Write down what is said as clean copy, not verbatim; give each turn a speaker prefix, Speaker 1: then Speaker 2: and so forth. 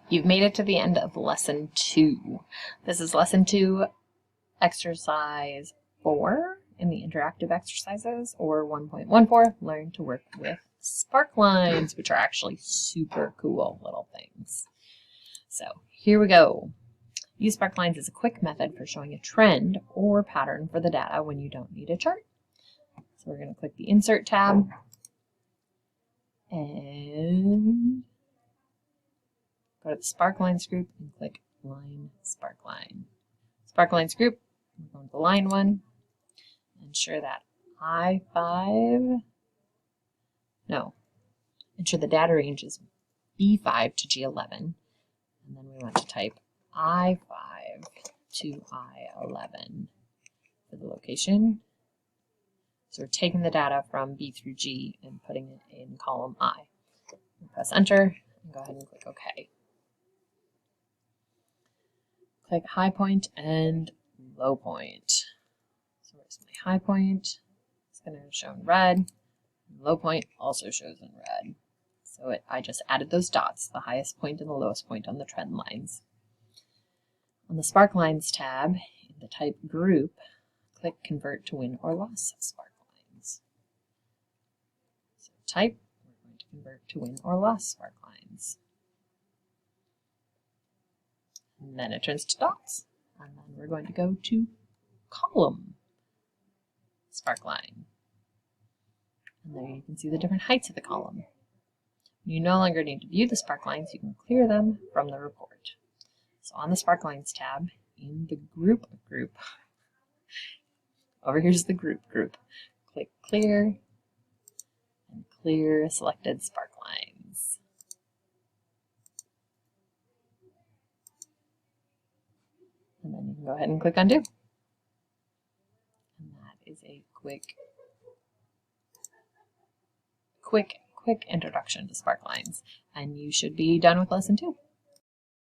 Speaker 1: You've made it to the end of lesson 2. This is lesson 2, exercise 4 in the interactive exercises, or 1.14, learn to work with sparklines, which are actually super cool little things. So here we go. Use sparklines as a quick method for showing a trend or pattern for the data when you don't need a chart. So we're going to click the Insert tab and go to the Sparklines group and click Line Sparkline. Sparklines group, we're going to line 1. Ensure that ensure the data range is B5 to G11. And then we want to type I5 to I11 for the location. So we're taking the data from B through G and putting it in column I. Press Enter and go ahead and click OK. Click high point and low point. So where's my high point? It's going to show in red. Low point also shows in red. So I just added those dots, the highest point and the lowest point on the trend lines. On the Sparklines tab, in the Type group, click Convert to Win or Loss Sparklines. So Type, we're going to convert to Win or Loss Sparklines. And then it turns to dots. And then we're going to go to Column Sparkline. And there you can see the different heights of the column. You no longer need to view the sparklines, you can clear them from the report. So on the Sparklines tab, in the Group, over here's the Group, click Clear, and clear selected sparklines. And then you can go ahead and click Undo. And that is a quick introduction to sparklines, and you should be done with lesson 2.